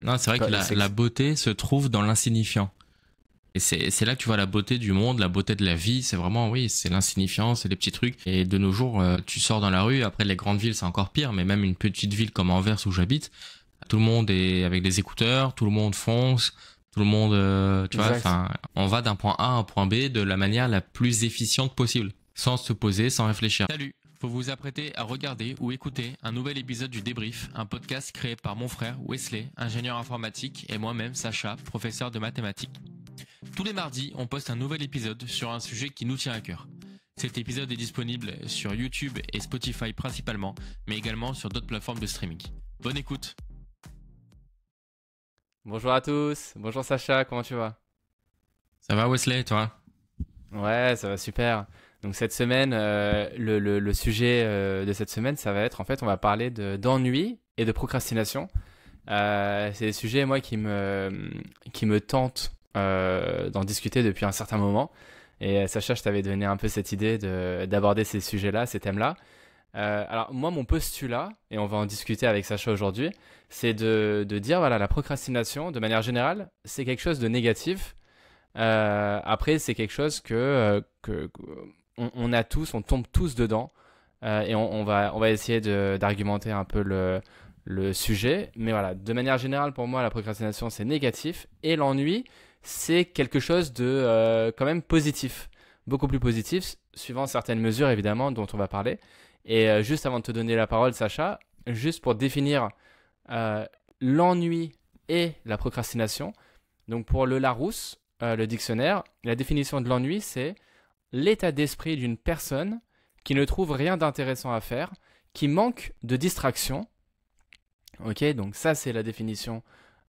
Non, c'est vrai que la beauté se trouve dans l'insignifiant. Et c'est là que tu vois la beauté du monde, la beauté de la vie. C'est vraiment, oui, c'est l'insignifiant, c'est les petits trucs. Et de nos jours, tu sors dans la rue. Après, les grandes villes, c'est encore pire. Mais même une petite ville comme Anvers où j'habite, tout le monde est avec des écouteurs, tout le monde fonce, tout le monde, tu vois, Exact. enfin, on va d'un point A à un point B de la manière la plus efficiente possible, sans se poser, sans réfléchir. Salut, vous vous apprêtez à regarder ou écouter un nouvel épisode du Débrief, un podcast créé par mon frère Wesley, ingénieur informatique, et moi-même Sacha, professeur de mathématiques. Tous les mardis, on poste un nouvel épisode sur un sujet qui nous tient à cœur. Cet épisode est disponible sur YouTube et Spotify principalement, mais également sur d'autres plateformes de streaming. Bonne écoute. Bonjour à tous, bonjour Sacha, comment tu vas? Ça va Wesley, toi? Ouais, ça va super. Donc cette semaine, le sujet de cette semaine, ça va être, en fait, on va parler d'ennui et de procrastination. C'est des sujets, moi, qui me tentent d'en discuter depuis un certain moment. Et Sacha, je t'avais donné un peu cette idée d'aborder ces sujets-là, ces thèmes-là. Alors moi, mon postulat, et on va en discuter avec Sacha aujourd'hui, c'est de dire, voilà, la procrastination, de manière générale, c'est quelque chose de négatif. Après, c'est quelque chose on a tous, on tombe tous dedans. Et on va essayer d'argumenter un peu le sujet. Mais voilà, de manière générale, pour moi, la procrastination, c'est négatif. Et l'ennui, c'est quelque chose de quand même positif. Beaucoup plus positif, suivant certaines mesures, évidemment, dont on va parler. Et juste avant de te donner la parole, Sacha, juste pour définir euh, l'ennui et la procrastination. Donc pour le Larousse, le dictionnaire, la définition de l'ennui, c'est l'état d'esprit d'une personne qui ne trouve rien d'intéressant à faire, qui manque de distraction. Ok, donc ça c'est la définition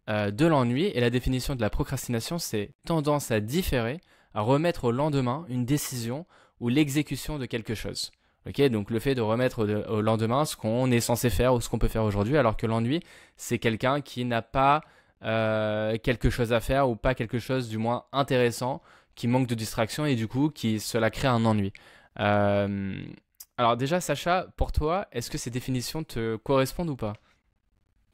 de l'ennui. Et la définition de la procrastination, c'est tendance à différer, à remettre au lendemain une décision ou l'exécution de quelque chose. Ok, donc le fait de remettre au lendemain ce qu'on est censé faire ou ce qu'on peut faire aujourd'hui, alors que l'ennui, c'est quelqu'un qui n'a pas quelque chose à faire ou pas quelque chose du moins intéressant, qui manque de distraction et du coup cela crée un ennui. Euh, alors déjà, Sacha, pour toi, est-ce que ces définitions te correspondent ou pas?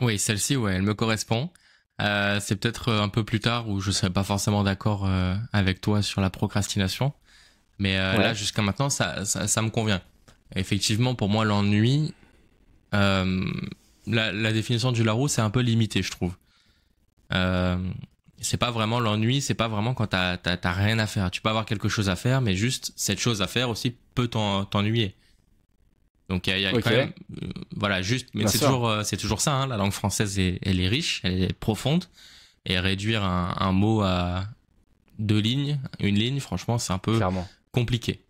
Oui, celle-ci, ouais, elle me correspond. C'est peut-être un peu plus tard où je serais pas forcément d'accord avec toi sur la procrastination. Mais là, Ouais, jusqu'à maintenant, ça me convient. Effectivement, pour moi, l'ennui, euh, la définition du Larousse, c'est un peu limité, je trouve. Euh, c'est pas vraiment l'ennui, c'est pas vraiment quand t'as rien à faire. Tu peux avoir quelque chose à faire, mais juste cette chose à faire aussi peut t'ennuyer. Donc il y a quand ok, même, voilà, juste, mais bien sûr. c'est toujours ça. Hein, la langue française, elle est riche, elle est profonde, et réduire un mot à deux lignes, une ligne, franchement, c'est un peu Clairement. compliqué.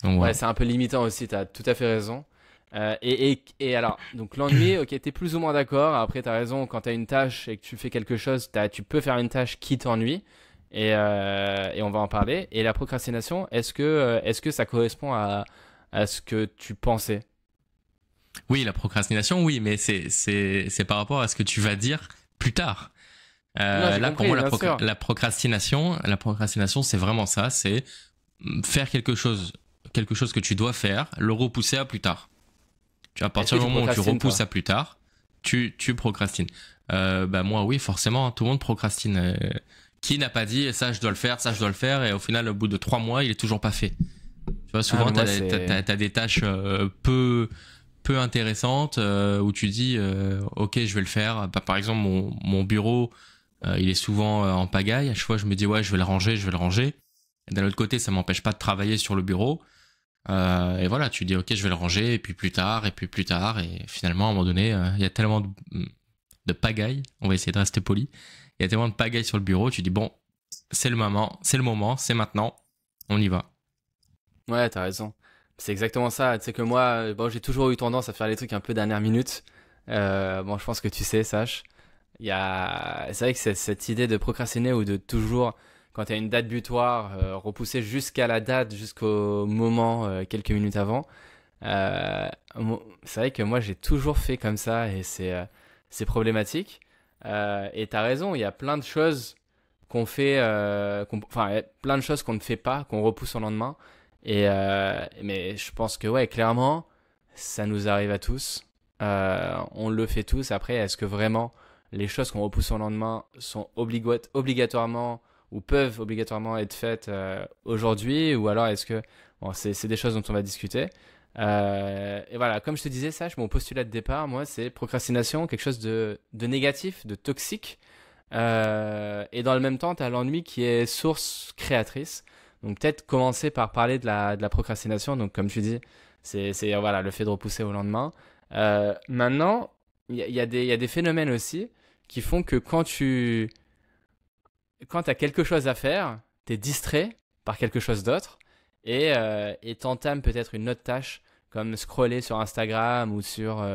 Donc Ouais, voilà. c'est un peu limitant aussi, tu as tout à fait raison. Et alors, donc l'ennui, ok, t'es plus ou moins d'accord. Après, t'as raison, quand t'as une tâche et que tu fais quelque chose, tu peux faire une tâche qui t'ennuie. Et on va en parler. Et la procrastination, est-ce que ça correspond à ce que tu pensais? Oui, la procrastination, oui, mais c'est par rapport à ce que tu vas dire plus tard. Non, j'ai Là, pour compris, moi, bien sûr. la procrastination, c'est vraiment ça, c'est faire quelque chose que tu dois faire, le repousser à plus tard. Tu vois, à Est-ce partir que du tu moment où tu procrastines, repousses toi? à plus tard, tu procrastines. Bah moi, oui, forcément, tout le monde procrastine. Qui n'a pas dit ça, je dois le faire, ça, je dois le faire, et au final, au bout de 3 mois, il est toujours pas fait. Tu vois, Ah, souvent, mais moi, c'est... t'as des tâches peu intéressantes où tu dis, ok, je vais le faire. Bah, par exemple, mon bureau, il est souvent en pagaille. À chaque fois, je me dis, ouais, je vais le ranger, je vais le ranger. Et d'un autre côté, ça m'empêche pas de travailler sur le bureau. Et voilà, tu dis, ok, je vais le ranger, et puis plus tard, et puis plus tard. Et finalement, à un moment donné, il y a tellement de pagaille. On va essayer de rester poli. Il y a tellement de pagaille sur le bureau. Tu dis, bon, c'est le moment, c'est maintenant. On y va. Ouais, t'as raison. C'est exactement ça. Tu sais que moi, bon, j'ai toujours eu tendance à faire les trucs un peu dernière minute. Bon, je pense que tu sais, sache. C'est vrai que cette idée de procrastiner ou de toujours, quand tu as une date butoir, repousser jusqu'à la date, jusqu'au moment, quelques minutes avant. C'est vrai que moi, j'ai toujours fait comme ça et c'est problématique. Et tu as raison, il y a plein de choses qu'on fait, enfin, il y a plein de choses qu'on ne fait pas, qu'on repousse au lendemain. Mais je pense que, ouais, clairement, ça nous arrive à tous. On le fait tous. Après, est-ce que vraiment les choses qu'on repousse au lendemain sont obligatoirement ou peuvent obligatoirement être faites aujourd'hui, ou alors est-ce que bon, c'est des choses dont on va discuter. Et voilà, comme je te disais, Sach, mon postulat de départ, moi, c'est procrastination, quelque chose de négatif, de toxique. Et dans le même temps, tu as l'ennui qui est source créatrice. Donc peut-être commencer par parler de la procrastination. Donc comme tu dis, c'est voilà, le fait de repousser au lendemain. Maintenant, il y a des phénomènes aussi qui font que quand tu as quelque chose à faire, tu es distrait par quelque chose d'autre et t'entames peut-être une autre tâche comme scroller sur Instagram ou sur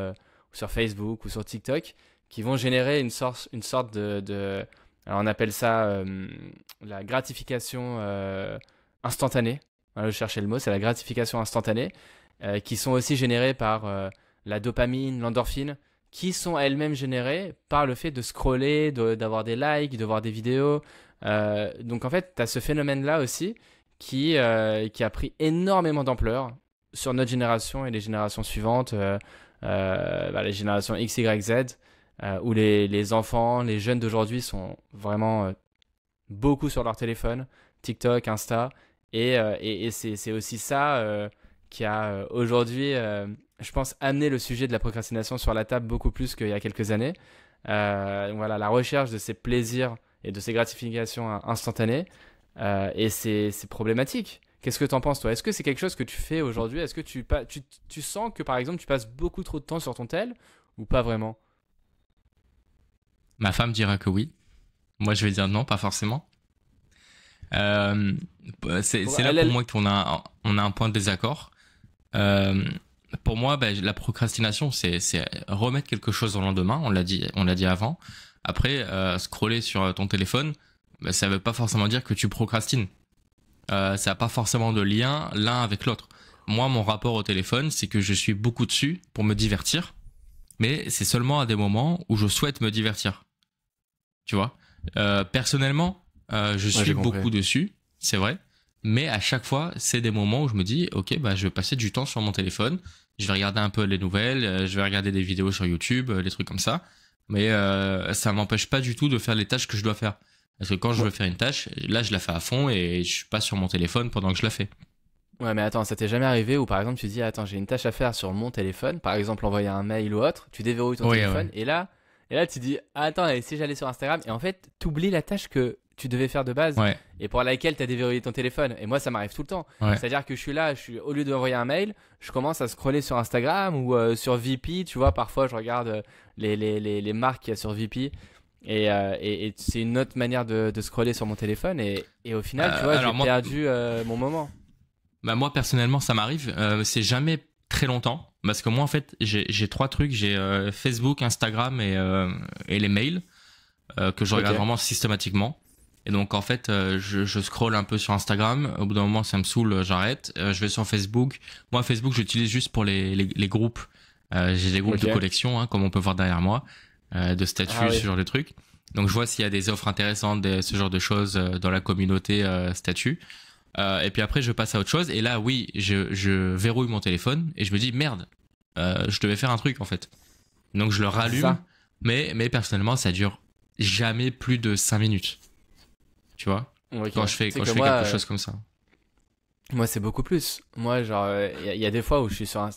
Facebook ou sur TikTok qui vont générer une sorte alors on appelle ça la gratification instantanée. Voilà, je cherchais le mot, c'est la gratification instantanée qui sont aussi générées par la dopamine, l'endorphine, qui sont elles-mêmes générées par le fait de scroller, d'avoir des likes, de voir des vidéos. Donc en fait, tu as ce phénomène-là aussi qui a pris énormément d'ampleur sur notre génération et les générations suivantes, les générations X, Y, Z, où les enfants, les jeunes d'aujourd'hui sont vraiment beaucoup sur leur téléphone, TikTok, Insta, et c'est aussi ça qui a aujourd'hui, je pense, amené le sujet de la procrastination sur la table beaucoup plus qu'il y a quelques années. Donc voilà, la recherche de ces plaisirs et de ces gratifications instantanées, et c'est problématique. Qu'est-ce que tu en penses, toi? Est-ce que c'est quelque chose que tu fais aujourd'hui? Est-ce que tu sens que, par exemple, tu passes beaucoup trop de temps sur ton tel ou pas vraiment? Ma femme dira que oui. Moi, je vais dire non, pas forcément. Euh, c'est là pour moi on a un point de désaccord. Pour moi, la procrastination, c'est remettre quelque chose au lendemain. On l'a dit avant. Après, scroller sur ton téléphone, ça veut pas forcément dire que tu procrastines. Ça n'a pas forcément de lien l'un avec l'autre. Moi, mon rapport au téléphone, c'est que je suis beaucoup dessus pour me divertir, mais c'est seulement à des moments où je souhaite me divertir. Tu vois, personnellement, je suis beaucoup dessus, c'est vrai, mais à chaque fois, c'est des moments où je me dis, ok, je vais passer du temps sur mon téléphone, je vais regarder un peu les nouvelles, je vais regarder des vidéos sur YouTube, des trucs comme ça, mais ça m'empêche pas du tout de faire les tâches que je dois faire. Parce que quand je veux faire une tâche, là, je la fais à fond et je suis pas sur mon téléphone pendant que je la fais. Ouais, mais attends, ça t'est jamais arrivé où par exemple tu dis, attends, j'ai une tâche à faire sur mon téléphone, par exemple envoyer un mail ou autre, tu déverrouilles ton téléphone, ouais. et là tu dis, attends, et si j'allais sur Instagram, et en fait, t'oublies la tâche que tu devais faire de base Ouais, et pour laquelle t'as déverrouillé ton téléphone. Et moi, ça m'arrive tout le temps. ouais. C'est-à-dire que je suis là, au lieu d'envoyer un mail, je commence à scroller sur Instagram ou sur VP, tu vois, parfois je regarde les marques qu'il y a sur VP. Et c'est une autre manière de scroller sur mon téléphone et au final, tu vois, j'ai perdu mon moment. Moi, personnellement, ça m'arrive. C'est jamais très longtemps. Parce que moi, en fait, j'ai trois trucs. J'ai Facebook, Instagram et les mails que je regarde vraiment systématiquement. Et donc, en fait, je scrolle un peu sur Instagram. Au bout d'un moment, ça me saoule, j'arrête. Je vais sur Facebook. Moi, Facebook, j'utilise juste pour les groupes. J'ai des groupes de collection, hein, comme on peut voir derrière moi, de statuts, ce genre de trucs. Donc, je vois s'il y a des offres intéressantes, ce genre de choses dans la communauté statut. Et puis après, je passe à autre chose. Et là, oui, je verrouille mon téléphone et je me dis, merde, je devais faire un truc, en fait. Donc, je le rallume. Mais personnellement, ça dure jamais plus de 5 minutes. Tu vois, quand je fais quelque chose comme ça. Moi, c'est beaucoup plus. Moi, genre, il y a des fois où je suis sur un...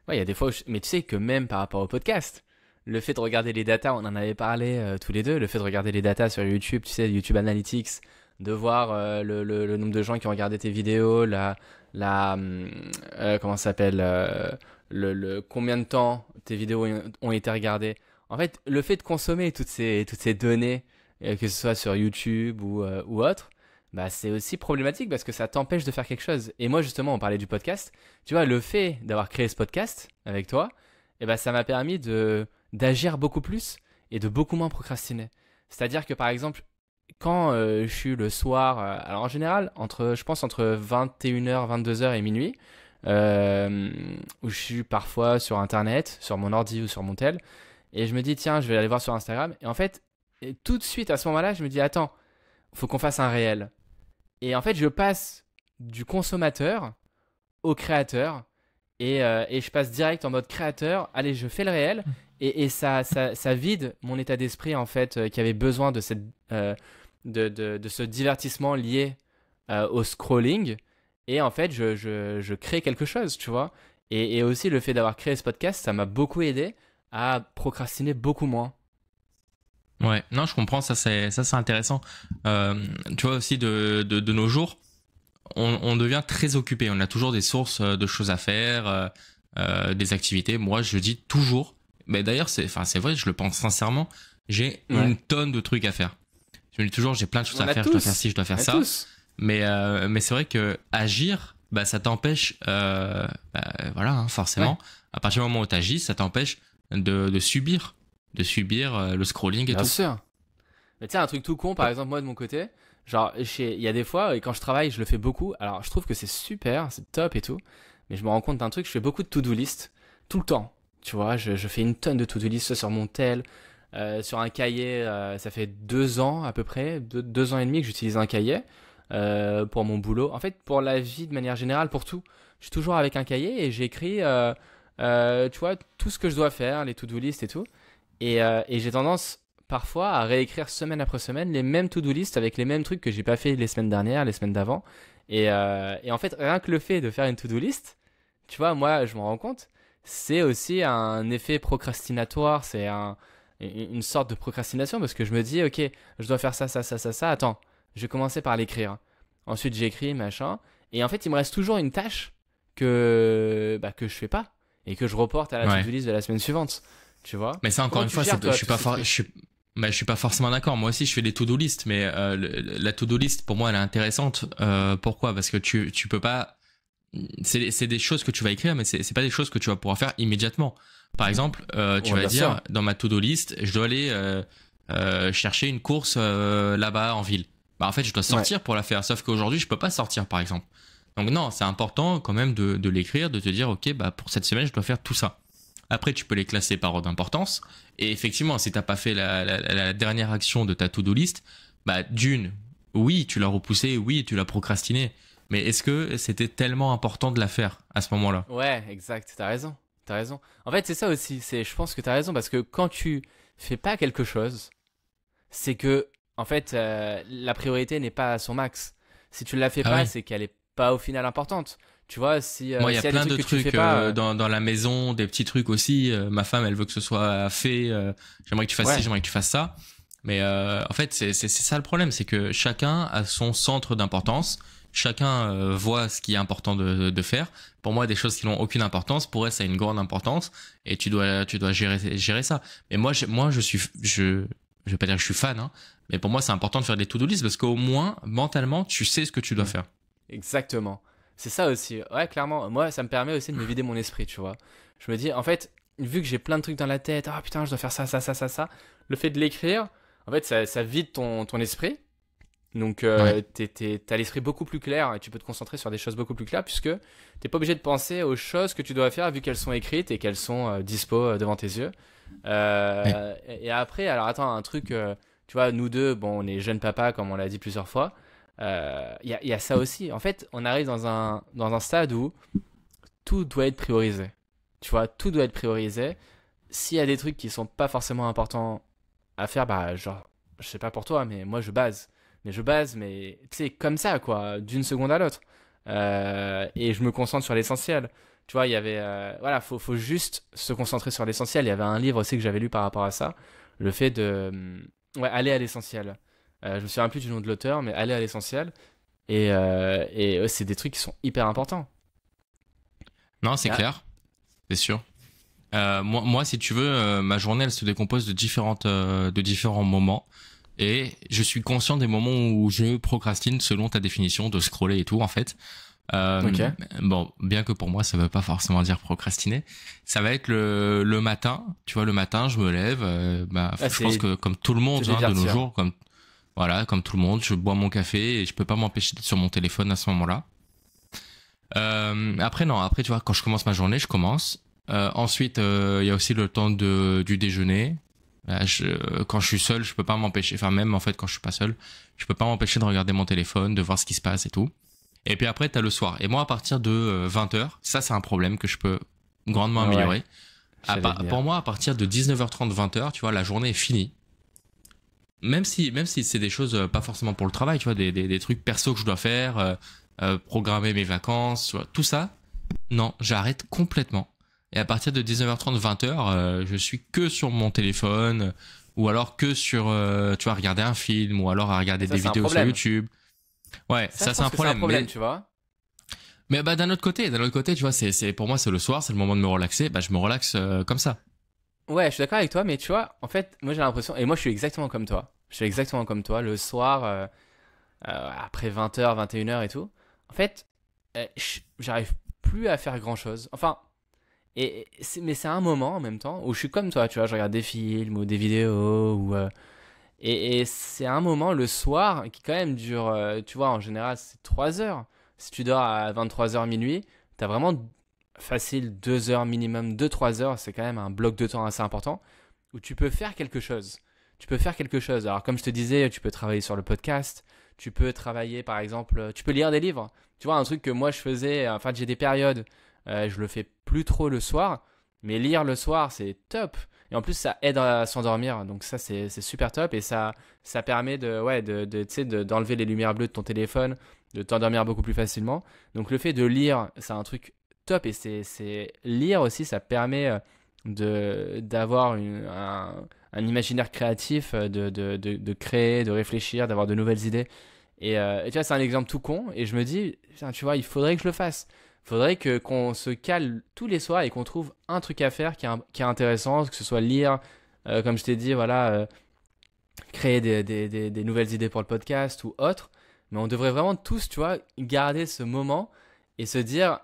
Ouais, il y a des fois où mais tu sais que même par rapport au podcast, le fait de regarder les datas, on en avait parlé tous les deux, le fait de regarder les datas sur YouTube, tu sais, YouTube Analytics, de voir le nombre de gens qui ont regardé tes vidéos, comment ça s'appelle, combien de temps tes vidéos ont été regardées. En fait, le fait de consommer toutes ces données, que ce soit sur YouTube ou autre, c'est aussi problématique parce que ça t'empêche de faire quelque chose. Et moi, justement, on parlait du podcast. Tu vois, le fait d'avoir créé ce podcast avec toi, ça m'a permis d'agir beaucoup plus et de beaucoup moins procrastiner. C'est-à-dire que, par exemple, quand je suis le soir, alors en général, je pense entre 21h, 22h et minuit, où je suis parfois sur Internet, sur mon ordi ou sur mon tel, et je me dis, tiens, je vais aller voir sur Instagram. Et en fait, tout de suite, à ce moment-là, je me dis, attends, faut qu'on fasse un réel. Et en fait, je passe du consommateur au créateur. Et je passe direct en mode créateur. Allez, je fais le réel. Et ça vide mon état d'esprit, en fait, qui avait besoin de, de ce divertissement lié au scrolling. Et en fait, je crée quelque chose, tu vois. Et aussi, le fait d'avoir créé ce podcast, ça m'a beaucoup aidé à procrastiner beaucoup moins. Ouais, non, je comprends, ça c'est intéressant. Tu vois aussi de nos jours, on devient très occupé. On a toujours des sources de choses à faire, des activités. Moi, je dis toujours, mais d'ailleurs, c'est vrai, je le pense sincèrement, j'ai une tonne de trucs à faire. Je me dis toujours, j'ai plein de choses à faire, je dois faire ci, je dois faire ça. Mais c'est vrai que agir, bah, ça t'empêche, voilà, hein, forcément, à partir du moment où tu agis, ça t'empêche de subir le scrolling et Bien tout. sûr. Mais tu sais, un truc tout con, par exemple, moi de mon côté, genre, il y a des fois, et quand je travaille, je le fais beaucoup. Alors, je trouve que c'est super, c'est top et tout. Mais je me rends compte d'un truc, je fais beaucoup de to-do list, tout le temps. Tu vois, je fais une tonne de to-do list, soit sur mon tel, sur un cahier. Ça fait 2 ans à peu près, 2 ans et demi que j'utilise un cahier pour mon boulot. En fait, pour la vie de manière générale, pour tout. Je suis toujours avec un cahier et j'écris, tu vois, tout ce que je dois faire, les to-do list et tout. Et j'ai tendance parfois à réécrire semaine après semaine les mêmes to-do list avec les mêmes trucs que j'ai pas fait les semaines dernières, les semaines d'avant. Et en fait, rien que le fait de faire une to-do list, tu vois, moi, je m'en rends compte, c'est aussi un effet procrastinatoire, c'est une sorte de procrastination parce que je me dis, ok, je dois faire ça, ça, ça, ça, ça, attends, je vais commencer par l'écrire. Ensuite, j'écris, machin. Et en fait, il me reste toujours une tâche que je fais pas et que je reporte à la to-do list de la semaine suivante. Tu vois. Mais ça, encore une fois, je suis pas forcément d'accord. Moi aussi, je fais des to-do list, mais la to-do list, pour moi, elle est intéressante. Pourquoi ? Parce que tu peux pas. C'est des choses que tu vas écrire, mais c'est pas des choses que tu vas pouvoir faire immédiatement. Par exemple, tu vas dire, dans ma to-do list, je dois aller chercher une course là-bas en ville. Bah, en fait, je dois sortir pour la faire. Sauf qu'aujourd'hui, je peux pas sortir, par exemple. Donc non, c'est important quand même de l'écrire, de te dire, ok, bah pour cette semaine, je dois faire tout ça. Après, tu peux les classer par ordre d'importance. Et effectivement, si t'as pas fait la dernière action de ta to-do list, bah oui, tu l'as repoussé, oui, tu l'as procrastiné. Mais est-ce que c'était tellement important de la faire à ce moment-là ? Ouais, exact. T'as raison. En fait, c'est ça aussi. Je pense que t'as raison parce que quand tu fais pas quelque chose, c'est que, en fait, la priorité n'est pas à son max. Si tu la fais pas, c'est qu'elle est pas au final importante. Tu vois, moi, il y a plein de trucs pas, dans la maison, des petits trucs aussi. Ma femme, elle veut que ce soit fait. J'aimerais que tu fasses ci, j'aimerais que tu fasses ça. Mais en fait, c'est ça le problème, c'est que chacun a son centre d'importance. Chacun voit ce qui est important de faire. Pour moi, des choses qui n'ont aucune importance, pour elle, ça a une grande importance. Et tu dois gérer ça. Mais moi, je vais pas dire que je suis fan, hein, mais pour moi, c'est important de faire des to-do list parce qu'au moins, mentalement, tu sais ce que tu dois faire. Exactement. C'est ça aussi. Ouais, clairement. Moi, ça me permet aussi de me vider mon esprit, tu vois. Je me dis, en fait, vu que j'ai plein de trucs dans la tête, ah putain, je dois faire ça, ça, ça, ça, ça. Le fait de l'écrire, en fait, ça vide ton esprit. Donc, t'as l'esprit beaucoup plus clair et tu peux te concentrer sur des choses beaucoup plus claires puisque t'es pas obligé de penser aux choses que tu dois faire vu qu'elles sont écrites et qu'elles sont dispo devant tes yeux. Et après, alors attends, un truc, tu vois, nous deux, bon, on est jeunes papas comme on l'a dit plusieurs fois. Y a ça aussi. En fait, on arrive dans un stade où tout doit être priorisé. Tu vois, tout doit être priorisé. S'il y a des trucs qui sont pas forcément importants à faire, bah, genre, je sais pas pour toi, mais moi je base. Mais tu sais, comme ça, quoi, d'une seconde à l'autre. Et je me concentre sur l'essentiel. Tu vois, il y avait. Voilà, faut juste se concentrer sur l'essentiel. Il y avait un livre aussi que j'avais lu par rapport à ça. Le fait de. Aller à l'essentiel. Je me souviens plus du nom de l'auteur, mais aller à l'essentiel. Et c'est des trucs qui sont hyper importants. Non, c'est clair. C'est sûr. Moi, si tu veux, ma journée, elle se décompose de différents moments. Et je suis conscient des moments où je procrastine selon ta définition de scroller et tout, en fait. Bon, bien que pour moi, ça veut pas forcément dire procrastiner. Ça va être le matin. Tu vois, le matin, je me lève. Je pense que comme tout le monde, hein, de nos jours, comme tout le monde, je bois mon café et je peux pas m'empêcher d'être sur mon téléphone à ce moment-là. Après, tu vois, quand je commence ma journée, je commence. Ensuite, il y a aussi le temps du déjeuner. Quand je suis seul, je peux pas m'empêcher, enfin même en fait quand je suis pas seul, je peux pas m'empêcher de regarder mon téléphone, de voir ce qui se passe et tout. Et puis après t'as le soir. Et moi à partir de 20h, ça c'est un problème que je peux grandement améliorer. J'allais venir. Pour moi, à partir de 19h30, 20h, tu vois, la journée est finie. Même si c'est des choses pas forcément pour le travail, tu vois, des trucs perso que je dois faire, programmer mes vacances, tu vois, tout ça, non, j'arrête complètement. Et à partir de 19h30, 20h, je suis que sur mon téléphone, ou alors que sur, tu vois, regarder un film, ou alors à regarder Ça, des c'est un vidéos sur problème. YouTube. Ouais, Ça, ça je c'est pense un que c'est un problème. problème, Mais, tu vois. mais bah, d'un autre côté, tu vois, pour moi, c'est le soir, c'est le moment de me relaxer, bah, je me relaxe comme ça. Ouais, je suis d'accord avec toi, mais tu vois, en fait, moi j'ai l'impression, et moi je suis exactement comme toi. Je suis exactement comme toi, le soir, après 20h, 21h et tout. En fait, j'arrive plus à faire grand-chose. Enfin, mais c'est un moment en même temps où je suis comme toi, tu vois, je regarde des films ou des vidéos, et c'est un moment le soir qui quand même dure, tu vois, en général c'est 3 heures. Si tu dors à 23h minuit, t'as vraiment facile 2 heures minimum, 2-3 heures, c'est quand même un bloc de temps assez important où tu peux faire quelque chose. Tu peux faire quelque chose. Alors comme je te disais, tu peux travailler sur le podcast, tu peux travailler par exemple, tu peux lire des livres. Tu vois, un truc que moi je faisais, enfin j'ai des périodes, je le fais plus trop le soir, mais lire le soir c'est top. Et en plus ça aide à s'endormir, donc ça c'est super top et ça permet tu sais, d'enlever les lumières bleues de ton téléphone, de t'endormir beaucoup plus facilement. Donc le fait de lire, c'est un truc top et lire aussi, ça permet d'avoir un imaginaire créatif, de créer, de réfléchir, d'avoir de nouvelles idées. Et tu vois, c'est un exemple tout con et je me dis, putain, tu vois, il faudrait que je le fasse. Il faudrait qu'on se cale tous les soirs et qu'on trouve un truc à faire qui est intéressant, que ce soit lire, comme je t'ai dit, voilà, créer des nouvelles idées pour le podcast ou autre. Mais on devrait vraiment tous, tu vois, garder ce moment et se dire,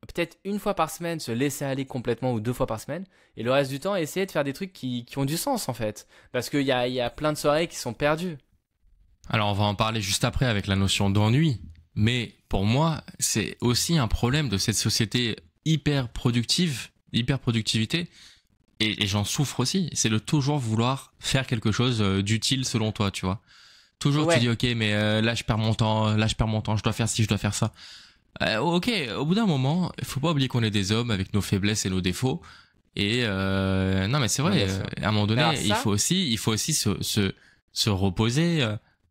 peut-être une fois par semaine, se laisser aller complètement ou 2 fois par semaine. Et le reste du temps, essayer de faire des trucs qui ont du sens en fait. Parce qu'il y a plein de soirées qui sont perdues. Alors, on va en parler juste après avec la notion d'ennui. Mais pour moi, c'est aussi un problème de cette société hyper productive, hyper productivité. Et j'en souffre aussi. C'est de toujours vouloir faire quelque chose d'utile selon toi, tu vois. Toujours, tu Ouais, dis, ok, mais là, je perds mon temps, je dois faire ci, je dois faire ça. Ok, au bout d'un moment, il faut pas oublier qu'on est des hommes avec nos faiblesses et nos défauts. Et non, mais c'est non, vrai, bien sûr. à un moment Mais alors donné, ça, il faut aussi se reposer.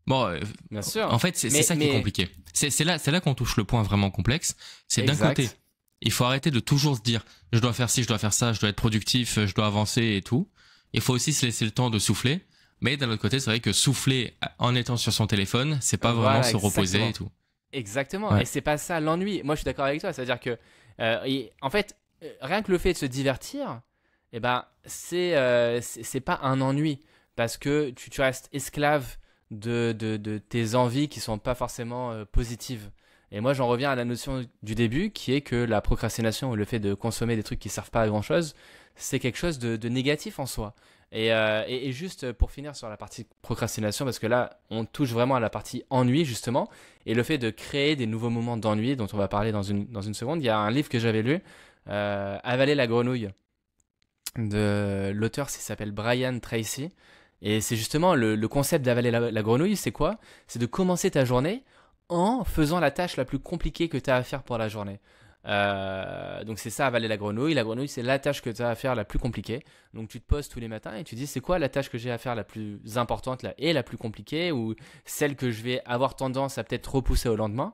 Bon, bien en sûr. fait, c'est Mais, ça qui est mais, compliqué. C'est là qu'on touche le point vraiment complexe. C'est d'un côté, exact. il faut arrêter de toujours se dire, je dois faire ci, je dois faire ça, je dois être productif, je dois avancer et tout. Il faut aussi se laisser le temps de souffler. Mais d'un autre côté, c'est vrai que souffler en étant sur son téléphone, c'est pas vraiment Voilà, se reposer exactement. et tout. Exactement. Ouais. Et c'est pas ça l'ennui. Moi, je suis d'accord avec toi. C'est-à-dire que, en fait, rien que le fait de se divertir, eh ben, c'est pas un ennui. Parce que tu restes esclave de tes envies qui sont pas forcément positives. Et moi, j'en reviens à la notion du début, qui est que la procrastination ou le fait de consommer des trucs qui servent pas à grand-chose, c'est quelque chose de négatif en soi. Et juste pour finir sur la partie procrastination, parce que là, on touche vraiment à la partie ennui, justement, et le fait de créer des nouveaux moments d'ennui, dont on va parler dans une seconde. Il y a un livre que j'avais lu, Avaler la grenouille, de l'auteur, qui s'appelle Brian Tracy. Et c'est justement le concept d'avaler la grenouille, c'est quoi? C'est de commencer ta journée en faisant la tâche la plus compliquée que tu as à faire pour la journée. Donc c'est ça, avaler la grenouille. La grenouille, c'est la tâche que tu as à faire la plus compliquée. Donc tu te poses tous les matins et tu dis, c'est quoi la tâche que j'ai à faire la plus importante et la plus compliquée, ou celle que je vais avoir tendance à peut-être repousser au lendemain,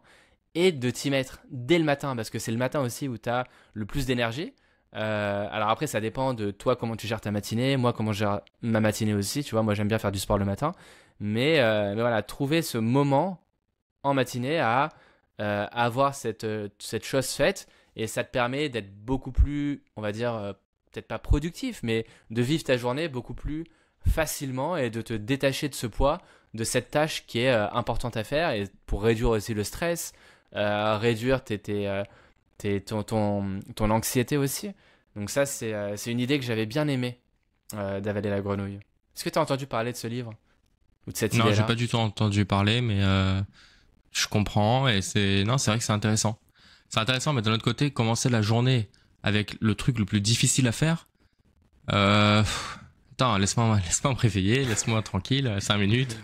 et de t'y mettre dès le matin, parce que c'est le matin aussi où tu as le plus d'énergie. Alors après, ça dépend de toi, comment tu gères ta matinée, moi comment je gère ma matinée aussi, tu vois, moi j'aime bien faire du sport le matin, mais voilà, trouver ce moment en matinée à avoir cette chose faite, et ça te permet d'être beaucoup plus, on va dire, peut-être pas productif, mais de vivre ta journée beaucoup plus facilement et de te détacher de ce poids, de cette tâche qui est importante à faire, et pour réduire aussi le stress, réduire ton anxiété aussi. Donc ça, c'est une idée que j'avais bien aimé, d'avaler la grenouille. Est-ce que tu as entendu parler de ce livre ou de cette Non, j'ai idée-là? pas du tout entendu parler, mais je comprends et c'est vrai que c'est intéressant. C'est intéressant, mais d'un autre côté, commencer la journée avec le truc le plus difficile à faire, euh, Attends, laisse-moi me réveiller, laisse-moi tranquille, 5 minutes.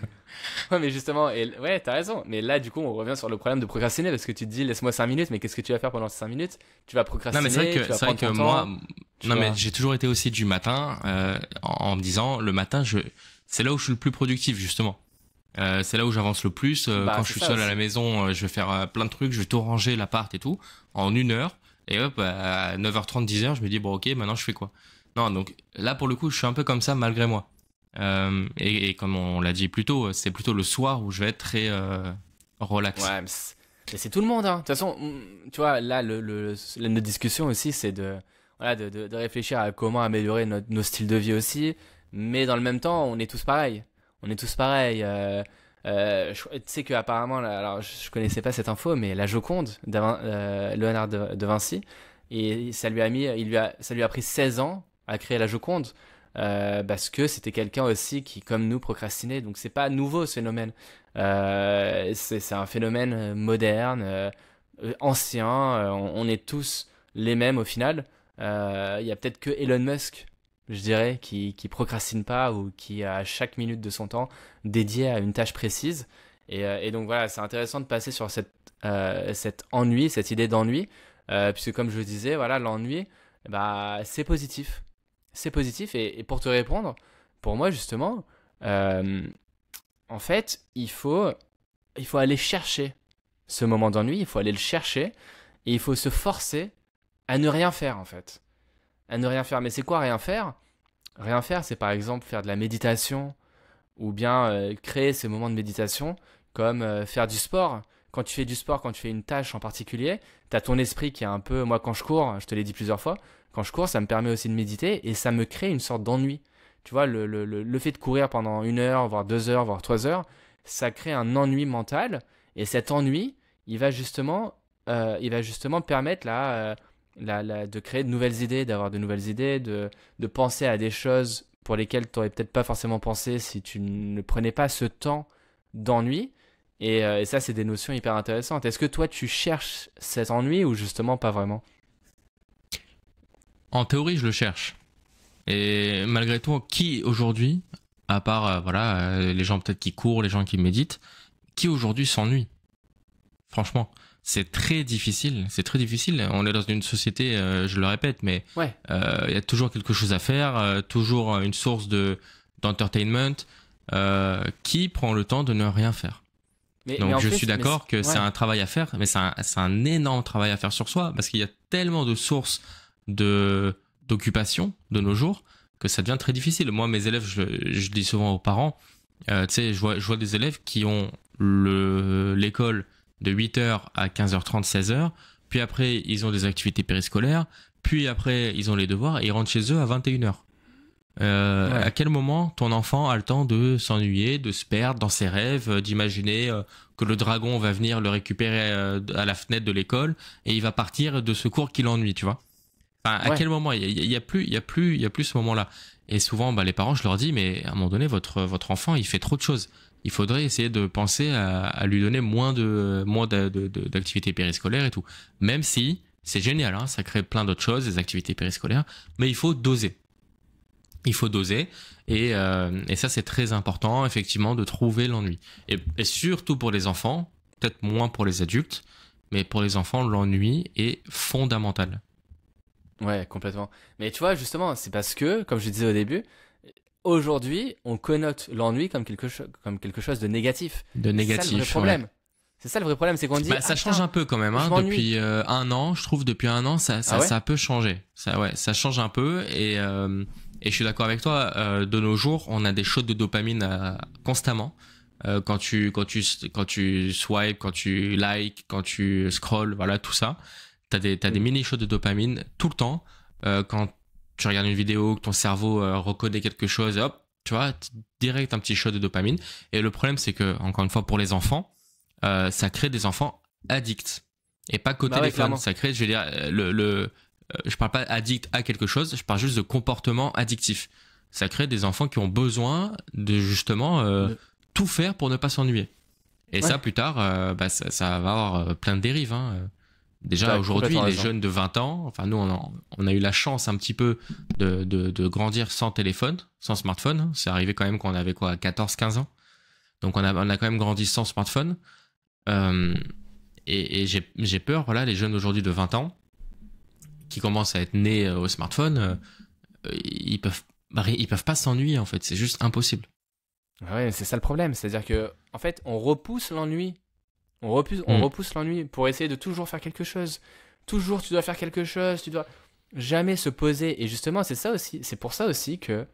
Ouais, mais justement, ouais, t'as raison. Mais là, du coup, on revient sur le problème de procrastiner parce que tu te dis, laisse-moi 5 minutes, mais qu'est-ce que tu vas faire pendant ces 5 minutes? Tu vas Non, mais procrastiner, tu vas prendre ton moi, temps. non, mais Vois. j'ai toujours été aussi du matin, en me disant, le matin, c'est là où je suis le plus productif, justement. C'est là où j'avance le plus. Bah, Quand je c'est suis ça seul à la aussi. maison, je vais faire plein de trucs, je vais tout ranger, l'appart et tout, en 1 heure. Et hop, à 9h30, 10h, je me dis, bon, ok, maintenant je fais quoi? Non, donc là, pour le coup, je suis un peu comme ça malgré moi. Et comme on l'a dit plus tôt, c'est plutôt le soir où je vais être très relax. Ouais, mais c'est tout le monde, hein. De toute façon, tu vois, là, notre discussion aussi, c'est voilà, de réfléchir à comment améliorer nos styles de vie aussi. Mais dans le même temps, on est tous pareils. On est tous pareils. Tu sais qu'apparemment, alors je connaissais pas cette info, mais la Joconde, Léonard de Vinci, et ça lui a pris 16 ans à créer la Joconde. Parce que c'était quelqu'un aussi qui, comme nous, procrastinait. Donc c'est pas nouveau ce phénomène. C'est un phénomène moderne, ancien. On est tous les mêmes au final. Il y a peut-être que Elon Musk, je dirais, qui procrastine pas ou qui a chaque minute de son temps dédié à une tâche précise. Et donc voilà, c'est intéressant de passer sur cet ennui, cette idée d'ennui, puisque comme je le disais, voilà, l'ennui, bah, c'est positif. C'est positif. Et pour te répondre, pour moi justement, euh, en fait, il faut aller chercher ce moment d'ennui, il faut aller le chercher et il faut se forcer à ne rien faire en fait. À ne rien faire. Mais c'est quoi rien faire? Rien faire, c'est par exemple faire de la méditation ou bien créer ces moments de méditation comme faire du sport. Quand tu fais du sport, quand tu fais une tâche en particulier, tu as ton esprit qui est un peu... Moi, quand je cours, je te l'ai dit plusieurs fois, quand je cours, ça me permet aussi de méditer et ça me crée une sorte d'ennui. Tu vois, le fait de courir pendant 1 heure, voire 2 heures, voire 3 heures, ça crée un ennui mental. Et cet ennui, il va justement permettre de créer de nouvelles idées, d'avoir de nouvelles idées, de penser à des choses pour lesquelles tu n'aurais peut-être pas forcément pensé si tu ne prenais pas ce temps d'ennui. Et ça, c'est des notions hyper intéressantes. Est-ce que toi, tu cherches cet ennui ou justement pas vraiment? En théorie, je le cherche. Et malgré tout, qui aujourd'hui, à part voilà, les gens peut-être qui courent, les gens qui méditent, qui aujourd'hui s'ennuie? Franchement, c'est très difficile. C'est très difficile. On est dans une société, je le répète, mais Ouais. il y a toujours quelque chose à faire, toujours une source de d'entertainment. Qui prend le temps de ne rien faire? Mais Donc en je suis plus, d'accord que c'est ouais. un travail à faire, mais c'est un énorme travail à faire sur soi, parce qu'il y a tellement de sources de d'occupation de nos jours que ça devient très difficile. Moi, mes élèves, je dis souvent aux parents, tu sais, je vois des élèves qui ont l'école de 8h à 15h30, 16h, puis après, ils ont des activités périscolaires, puis après, ils ont les devoirs et ils rentrent chez eux à 21h. À Ouais. quel moment ton enfant a le temps de s'ennuyer, de se perdre dans ses rêves, d'imaginer que le dragon va venir le récupérer à la fenêtre de l'école et il va partir de ce cours qui l'ennuie, tu vois? Enfin, à Ouais. quel moment il y a plus, il y a plus ce moment-là. Et souvent, bah, les parents, je leur dis, mais à un moment donné, votre enfant, il fait trop de choses. Il faudrait essayer de penser à lui donner moins d'activités périscolaires et tout. Même si c'est génial, hein, ça crée plein d'autres choses, des activités périscolaires, mais il faut doser. Il faut doser et ça c'est très important effectivement de trouver l'ennui et surtout pour les enfants, peut-être moins pour les adultes, mais pour les enfants l'ennui est fondamental. Ouais, complètement. Mais tu vois, justement, c'est parce que, comme je disais au début, aujourd'hui, on connote l'ennui comme quelque chose de négatif. De Et c'est ça le vrai négatif, ouais. problème. C'est ça le vrai problème, c'est qu'on dit, Bah, ah ça change tiens, un peu quand même, je hein. m'ennuie. Depuis 1 an, je trouve depuis 1 an, Ah ouais? ça a peu changé. Ça, ouais, ça change un peu et je suis d'accord avec toi. De nos jours, on a des shots de dopamine constamment. Quand tu swipes, quand tu likes, quand tu scrolls, voilà tout ça. T'as des Mm. mini shots de dopamine tout le temps. Quand tu regardes une vidéo, que ton cerveau reconnaît quelque chose, hop, tu vois, direct un petit shot de dopamine. Et le problème, c'est que encore une fois, pour les enfants ça crée des enfants addicts et pas qu'au Bah ouais, téléphone. clairement. Ça crée, je veux dire, je parle pas addict à quelque chose, je parle juste de comportement addictif. Ça crée des enfants qui ont besoin de justement De- tout faire pour ne pas s'ennuyer. Et ça, Ouais. plus tard, bah, ça va avoir plein de dérives. Hein. Déjà, aujourd'hui, les jeunes de 20 ans, enfin, nous, on a eu la chance un petit peu de grandir sans téléphone, sans smartphone. C'est arrivé quand même quand on avait quoi, 14, 15 ans. Donc, on a quand même grandi sans smartphone. Et j'ai peur, voilà, les jeunes aujourd'hui de 20 ans, qui commencent à être nés au smartphone, ils peuvent pas s'ennuyer, en fait. C'est juste impossible. Ouais, c'est ça le problème. C'est-à-dire que, en fait, on repousse l'ennui. On repousse l'ennui pour essayer de toujours faire quelque chose. Toujours, tu dois faire quelque chose, tu dois jamais se poser. Et justement, c'est ça aussi. C'est pour ça aussi que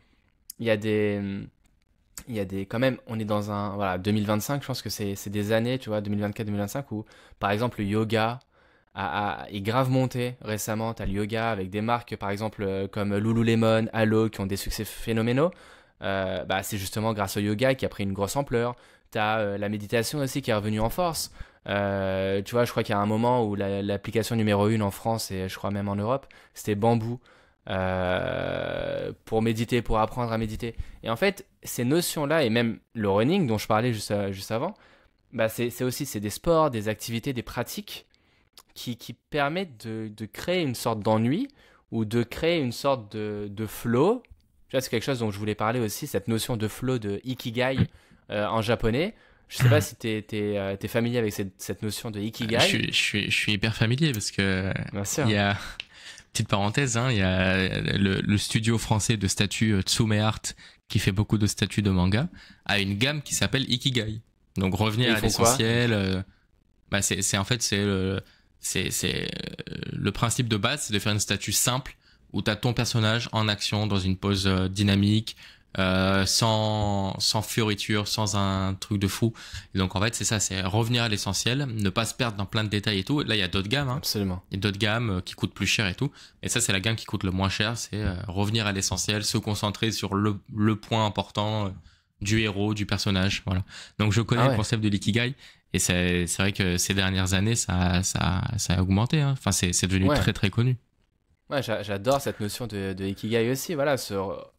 il y a des, quand même, on est dans un, voilà, 2025. Je pense que c'est des années, tu vois, 2024-2025 où, par exemple, le yoga est grave monté récemment. T'as le yoga avec des marques, par exemple, comme Lululemon, Halo, qui ont des succès phénoménaux. Bah, c'est justement grâce au yoga qui a pris une grosse ampleur. T'as la méditation aussi qui est revenue en force. Tu vois, je crois qu'il y a un moment où l'application numéro 1 en France et je crois même en Europe, c'était Bamboo pour méditer, pour apprendre à méditer. Et en fait, ces notions-là et même le running dont je parlais juste avant, bah c'est aussi c'est des sports, des activités, des pratiques qui permettent de créer une sorte d'ennui ou de créer une sorte de flow. Tu vois, c'est quelque chose dont je voulais parler aussi, cette notion de flow, de ikigai en japonais. Je sais pas si t'es familier avec cette notion de ikigai. Je suis hyper familier parce que Bien sûr. il y a, petite parenthèse, hein, il y a le studio français de statues Tsume Art qui fait beaucoup de statues de manga, a une gamme qui s'appelle Ikigai. Donc revenir à l'essentiel, bah c'est en fait c'est le principe de base, c'est de faire une statue simple où tu as ton personnage en action dans une pose dynamique, sans fioriture, sans un truc de fou. Et donc en fait c'est ça, c'est revenir à l'essentiel, ne pas se perdre dans plein de détails et tout. Là il y a d'autres gammes, hein. Absolument. Il y a d'autres gammes qui coûtent plus cher et tout. Et ça c'est la gamme qui coûte le moins cher, c'est revenir à l'essentiel, se concentrer sur le point important du héros, du personnage. Voilà. Donc je connais le concept de l'ikigai. Et c'est vrai que ces dernières années, ça a augmenté. Hein. Enfin, c'est devenu très très connu. Ouais, j'adore cette notion de ikigai aussi. Voilà,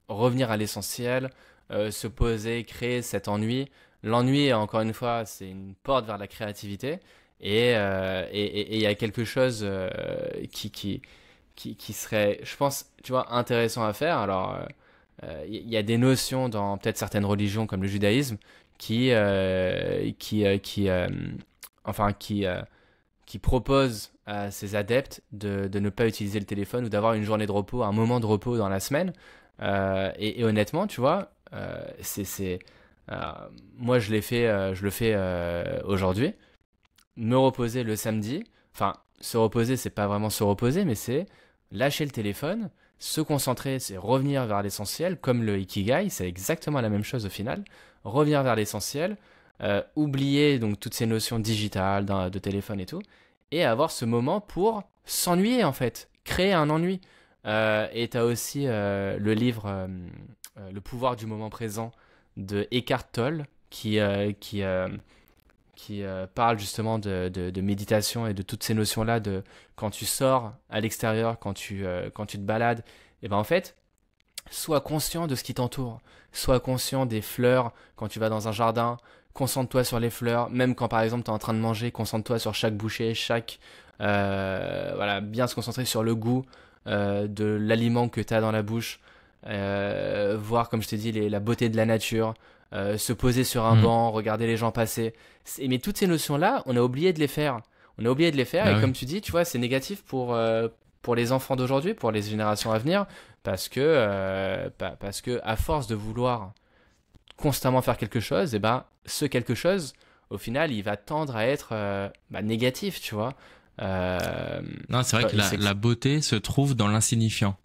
revenir à l'essentiel, se poser, créer cet ennui. L'ennui, encore une fois, c'est une porte vers la créativité. Et il y a quelque chose qui serait, je pense, tu vois, intéressant à faire. Alors, il y a des notions dans peut-être certaines religions comme le judaïsme qui propose à ses adeptes de ne pas utiliser le téléphone ou d'avoir une journée de repos, un moment de repos dans la semaine. Et honnêtement, tu vois, moi je le fais aujourd'hui. Me reposer le samedi, enfin, se reposer, c'est pas vraiment se reposer, mais c'est lâcher le téléphone, se concentrer, c'est revenir vers l'essentiel, comme le Ikigai, c'est exactement la même chose au final. Revenir vers l'essentiel, oublier donc toutes ces notions digitales, de téléphone et tout, et avoir ce moment pour s'ennuyer en fait, créer un ennui. Et tu as aussi le livre Le pouvoir du moment présent de Eckhart Tolle qui parle justement de méditation et de toutes ces notions-là de quand tu sors à l'extérieur, quand tu te balades, et ben en fait, sois conscient de ce qui t'entoure, sois conscient des fleurs quand tu vas dans un jardin, concentre-toi sur les fleurs, même quand par exemple tu es en train de manger, concentre-toi sur chaque bouchée, voilà, bien se concentrer sur le goût de l'aliment que tu as dans la bouche, voir comme je t'ai dit la beauté de la nature, se poser sur un banc, regarder les gens passer. Mais toutes ces notions-là, on a oublié de les faire. Et comme tu dis, tu vois, c'est négatif pour les enfants d'aujourd'hui, pour les générations à venir, parce que à force de vouloir constamment faire quelque chose, et ben, ce quelque chose, au final, il va tendre à être négatif, tu vois. Non, c'est vrai que la beauté se trouve dans l'insignifiant.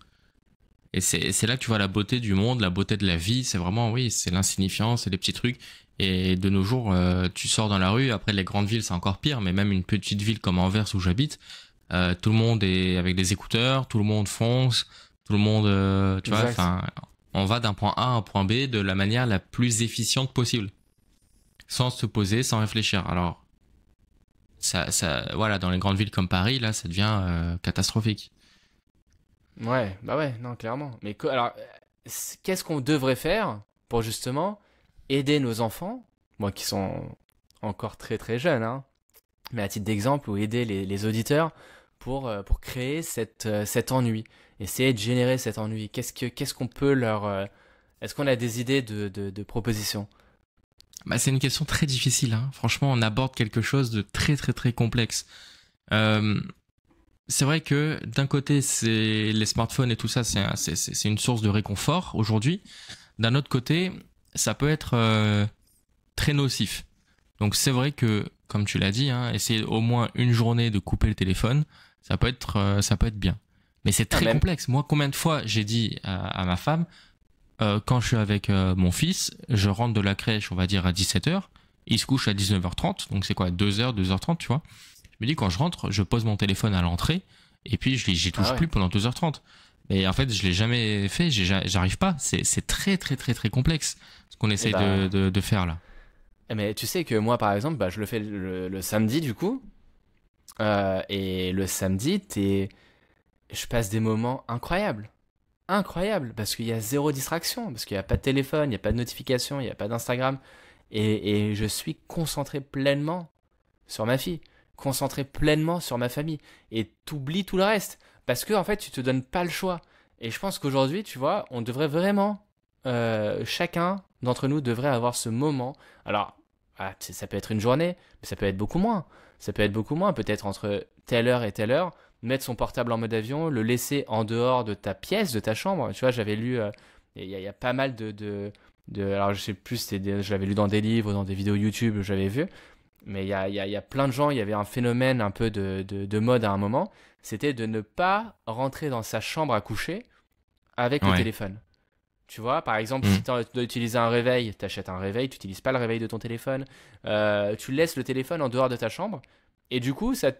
Et c'est là que tu vois la beauté du monde, la beauté de la vie. C'est vraiment, oui, c'est l'insignifiant, c'est les petits trucs. Et de nos jours, tu sors dans la rue. Après, les grandes villes, c'est encore pire. Mais même une petite ville comme Anvers où j'habite, tout le monde est avec des écouteurs, tout le monde fonce, tout le monde, tu vois, enfin, on va d'un point A à un point B de la manière la plus efficiente possible, sans se poser, sans réfléchir. Alors, voilà, dans les grandes villes comme Paris, là, ça devient catastrophique. Ouais, bah ouais, non, clairement. Mais alors, qu'est-ce qu'on devrait faire pour justement aider nos enfants, moi qui sont encore très très jeunes, hein, mais à titre d'exemple, ou aider les auditeurs pour créer cet ennui, essayer de générer cet ennui. Qu'est-ce qu'on peut leur... est-ce qu'on a des idées de propositions? Bah, c'est une question très difficile, hein. Franchement, on aborde quelque chose de très très très complexe. Euh, c'est vrai que d'un côté, c'est les smartphones et tout ça, c'est une source de réconfort aujourd'hui. D'un autre côté, ça peut être très nocif. Donc c'est vrai que, comme tu l'as dit, hein, essayer au moins une journée de couper le téléphone, ça peut être bien. Mais c'est très Même. complexe. Moi, combien de fois j'ai dit à ma femme, quand je suis avec mon fils, je rentre de la crèche, on va dire à 17h, il se couche à 19h30, donc c'est quoi, 2h, 2h30, tu vois. Je me dis, quand je rentre, je pose mon téléphone à l'entrée, et puis j'y touche Ah ouais. plus pendant 2h30. Mais en fait, je l'ai jamais fait, j'arrive pas. C'est très très très très complexe ce qu'on Et essaye bah, de faire là. mais tu sais que moi, par exemple, bah, je le fais le samedi, du coup. Et le samedi, je passe des moments incroyables. Incroyables, parce qu'il y a zéro distraction, parce qu'il n'y a pas de téléphone, il n'y a pas de notification, il n'y a pas d'Instagram. Et je suis concentré pleinement sur ma fille, concentré pleinement sur ma famille. Et t'oublies tout le reste, parce que en fait, tu te donnes pas le choix. Et je pense qu'aujourd'hui, tu vois, on devrait vraiment, chacun d'entre nous devrait avoir ce moment. Alors, ah, ça peut être une journée, mais ça peut être beaucoup moins. Ça peut être beaucoup moins, peut-être entre telle heure et telle heure, mettre son portable en mode avion, le laisser en dehors de ta pièce, de ta chambre. Tu vois, j'avais lu, il y a pas mal alors je sais plus, je l'avais lu dans des livres, dans des vidéos YouTube, j'avais vu, mais il y a plein de gens, il y avait un phénomène un peu de mode à un moment, c'était de ne pas rentrer dans sa chambre à coucher avec le Ouais. téléphone. Tu vois, par exemple, si Mm. tu dois utiliser un réveil, tu achètes un réveil, tu n'utilises pas le réveil de ton téléphone, tu laisses le téléphone en dehors de ta chambre, et du coup, ça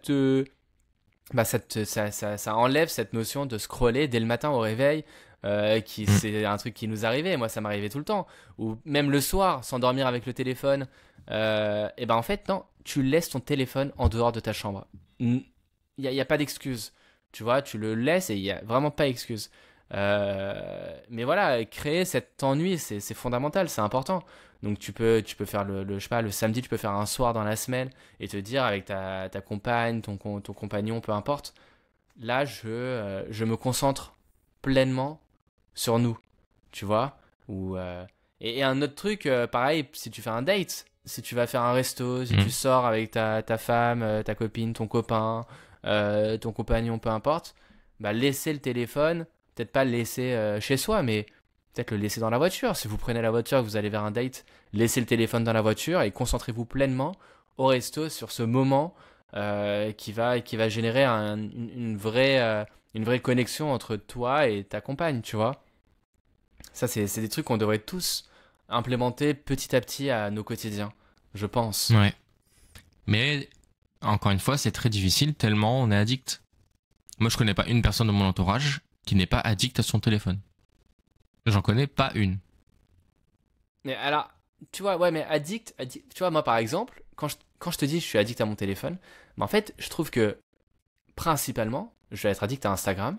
enlève cette notion de scroller dès le matin au réveil, Mm. c'est un truc qui nous arrivait, moi ça m'arrivait tout le temps, ou même le soir, s'endormir avec le téléphone, et ben en fait, non, tu laisses ton téléphone en dehors de ta chambre. Il y a pas d'excuse, tu vois, tu le laisses et il n'y a vraiment pas d'excuse. Mais voilà, créer cet ennui, c'est fondamental, c'est important. Donc tu peux faire je sais pas, le samedi, tu peux faire un soir dans la semaine et te dire avec ta compagne, ton compagnon, peu importe, là je me concentre pleinement sur nous, tu vois. Ou, et un autre truc, pareil, si tu fais un date, si tu vas faire un resto, si tu Mm. sors avec ta femme, ta copine, ton copain, ton compagnon, peu importe, bah laisser le téléphone, peut-être pas le laisser chez soi, mais peut-être le laisser dans la voiture. Si vous prenez la voiture et que vous allez vers un date, laissez le téléphone dans la voiture et concentrez-vous pleinement au resto sur ce moment qui va générer une vraie connexion entre toi et ta compagne, tu vois. Ça, c'est des trucs qu'on devrait tous implémenter petit à petit à nos quotidiens, je pense. Ouais. Mais encore une fois, c'est très difficile tellement on est addict. Moi, je connais pas une personne de mon entourage qui n'est pas addict à son téléphone. J'en connais pas une. Mais alors, tu vois, ouais, mais tu vois, moi par exemple, quand je te dis je suis addict à mon téléphone, mais en fait, je trouve que principalement, je vais être addict à Instagram.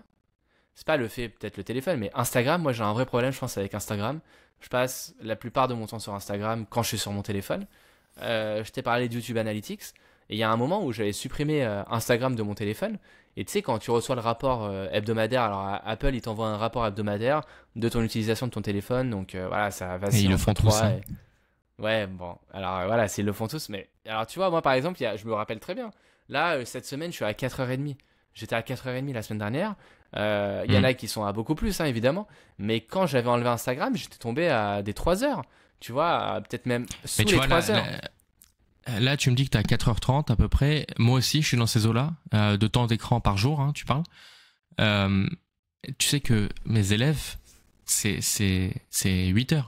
C'est pas le fait, peut-être le téléphone, mais Instagram, moi j'ai un vrai problème, je pense, avec Instagram. Je passe la plupart de mon temps sur Instagram quand je suis sur mon téléphone. Je t'ai parlé de YouTube Analytics. Et il y a un moment où j'avais supprimé Instagram de mon téléphone. Et tu sais, quand tu reçois le rapport hebdomadaire, alors Apple, il t'envoie un rapport hebdomadaire de ton utilisation de ton téléphone. Donc voilà, ça Et vacille ils le entre font tous, 3 hein. et... Ouais, bon, alors voilà, ils le font tous. Mais alors tu vois, moi par exemple, je me rappelle très bien. Là, cette semaine, je suis à 4h30. J'étais à 4h30 la semaine dernière. Il y en Mm. a qui sont à beaucoup plus, hein, évidemment. Mais quand j'avais enlevé Instagram, j'étais tombé à des 3 heures. Tu vois, peut-être même Mais sous tu les vois, 3 heures. là, tu me dis que t'as 4h30 à peu près. Moi aussi, je suis dans ces eaux-là, de temps d'écran par jour, hein, tu parles. Euh, Tu sais que mes élèves, c'est 8h,